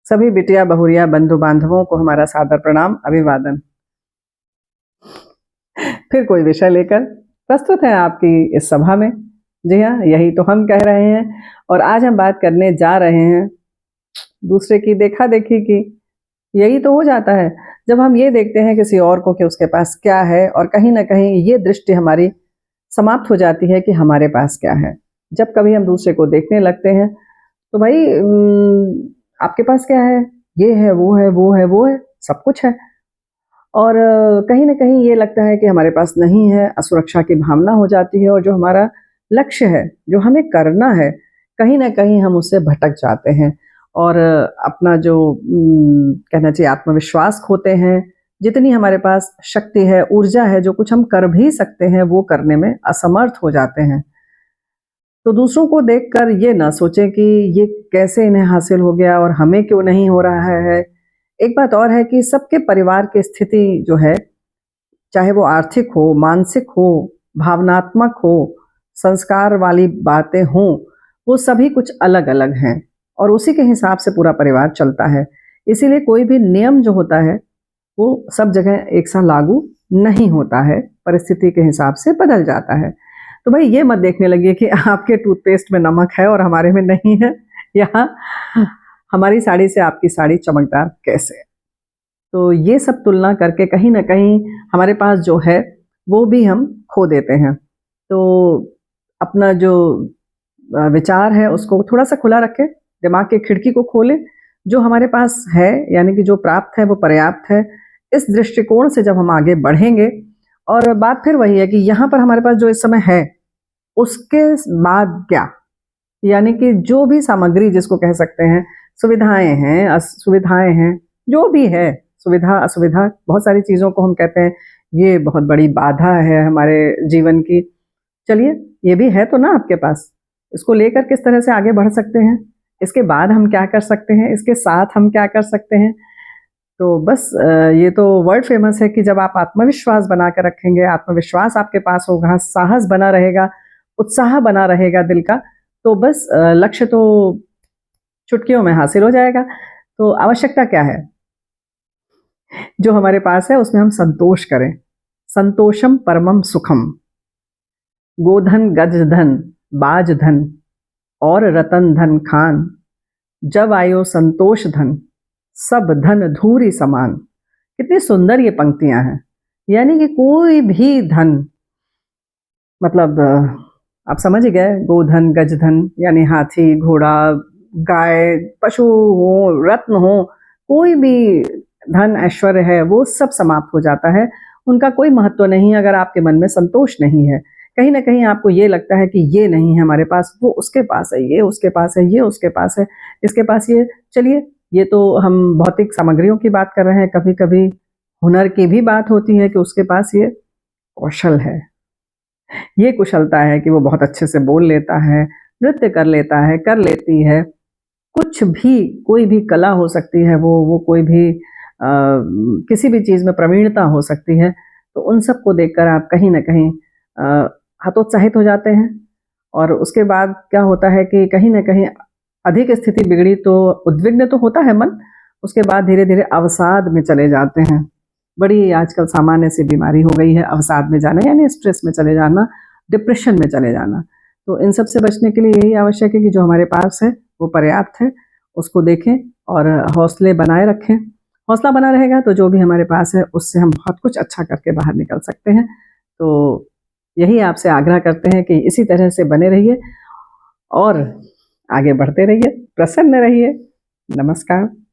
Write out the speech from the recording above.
सभी बिटिया बहुरिया बंधु बांधवों को हमारा सादर प्रणाम अभिवादन। फिर कोई विषय लेकर प्रस्तुत है आपकी इस सभा में। जी हाँ, यही तो हम कह रहे हैं। और आज हम बात करने जा रहे हैं दूसरे की देखा देखी की। यही तो हो जाता है जब हम ये देखते हैं किसी और को कि उसके पास क्या है, और कहीं ना कहीं ये दृष्टि हमारी समाप्त हो जाती है कि हमारे पास क्या है। जब कभी हम दूसरे को देखने लगते हैं तो भाई आपके पास क्या है, ये है, वो है, वो है, वो है, सब कुछ है। और कहीं न कहीं ये लगता है कि हमारे पास नहीं है, असुरक्षा की भावना हो जाती है, और जो हमारा लक्ष्य है, जो हमें करना है, कहीं न कहीं हम उससे भटक जाते हैं और अपना जो कहना चाहिए आत्मविश्वास खोते हैं। जितनी हमारे पास शक्ति है, ऊर्जा है, जो कुछ हम कर भी सकते हैं, वो करने में असमर्थ हो जाते हैं। तो दूसरों को देखकर ये ना सोचें कि ये कैसे इन्हें हासिल हो गया और हमें क्यों नहीं हो रहा है। एक बात और है कि सबके परिवार की स्थिति जो है, चाहे वो आर्थिक हो, मानसिक हो, भावनात्मक हो, संस्कार वाली बातें हों, वो सभी कुछ अलग-अलग हैं और उसी के हिसाब से पूरा परिवार चलता है। इसीलिए कोई भी नियम जो होता है, वो सब जगह एक सा लागू नहीं होता है, परिस्थिति के हिसाब से बदल जाता है। तो भाई ये मत देखने लगिए कि आपके टूथपेस्ट में नमक है और हमारे में नहीं है, या हमारी साड़ी से आपकी साड़ी चमकदार कैसे। तो ये सब तुलना करके कहीं न कहीं हमारे पास जो है, वो भी हम खो देते हैं। तो अपना जो विचार है उसको थोड़ा-सा खुला रखें, दिमाग की खिड़की को खोलें। जो हमारे पास है, यानी कि जो प्राप्त है वो पर्याप्त है। इस दृष्टिकोण से जब हम आगे बढ़ेंगे, और बात फिर वही है कि यहाँ पर हमारे पास जो इस समय है, उसके बाद क्या? यानी कि जो भी सामग्री जिसको कह सकते हैं, सुविधाएँ हैं, असुविधाएँ हैं, जो भी है, सुविधा, असुविधा, बहुत सारी चीज़ों को हम कहते हैं, ये बहुत बड़ी बाधा है हमारे जीवन की। चलिए, ये भी है तो ना आपके पास, इसको लेकर किस तरह से आगे बढ़ सकते हैं? इसके बाद हम क्या कर सकते हैं? इसके साथ हम क्या कर सकते हैं? तो बस ये तो वर्ल्ड फेमस है कि जब आप आत्मविश्वास बना के रखेंगे, आत्मविश्वास आपके पास होगा, साहस बना रहेगा, उत्साह बना रहेगा दिल का, तो बस लक्ष्य तो चुटकियों में हासिल हो जाएगा। तो आवश्यकता क्या है? जो हमारे पास है उसमें हम संतोष करें। संतोषम परमम सुखम। गोधन गज धन, बाज धन और रतन धन खान। जब आयो संतोष धन, सब धन धूरी समान। कितनी सुंदर ये पंक्तियां हैं। यानी कि कोई भी धन, मतलब आप समझ ही गए, गोधन गजधन यानी हाथी, घोड़ा, गाय, पशु हो, रत्न हो, कोई भी धन ऐश्वर्य है, वो सब समाप्त हो जाता है। उनका कोई महत्व नहीं है अगर आपके मन में संतोष नहीं है। कहीं ना कहीं आपको ये लगता है कि ये नहीं है हमारे पास, वो उसके पास है, ये उसके पास है, ये उसके पास है, इसके पास ये। चलिए, ये तो हम भौतिक सामग्रियों की बात कर रहे हैं। कभी कभी हुनर की भी बात होती है कि उसके पास ये कौशल है, ये कुशलता है कि वो बहुत अच्छे से बोल लेता है, नृत्य कर लेता है, कर लेती है, कुछ भी, कोई भी कला हो सकती है, वो कोई भी किसी भी चीज़ में प्रवीणता हो सकती है। तो उन सब को देखकर आप कहीं न कहीं हतोत्साहित हो जाते हैं, और उसके बाद क्या होता है कि कहीं न कहीं अधिक स्थिति बिगड़ी तो उद्विग्न तो होता है मन, उसके बाद धीरे-धीरे अवसाद में चले जाते हैं। बड़ी आजकल सामान्य सी बीमारी हो गई है अवसाद में जाना, यानी स्ट्रेस में चले जाना, डिप्रेशन में चले जाना। तो इन सब से बचने के लिए यही आवश्यक है कि जो हमारे पास है वो पर्याप्त है, उसको देखें और हौसले बनाए रखें। हौसला बना रहेगा तो जो भी हमारे पास है उससे हम बहुत कुछ अच्छा करके बाहर निकल सकते हैं। तो यही आपसे आग्रह करते हैं कि इसी तरह से बने रहिए और आगे बढ़ते रहिए, प्रसन्न रहिए। नमस्कार।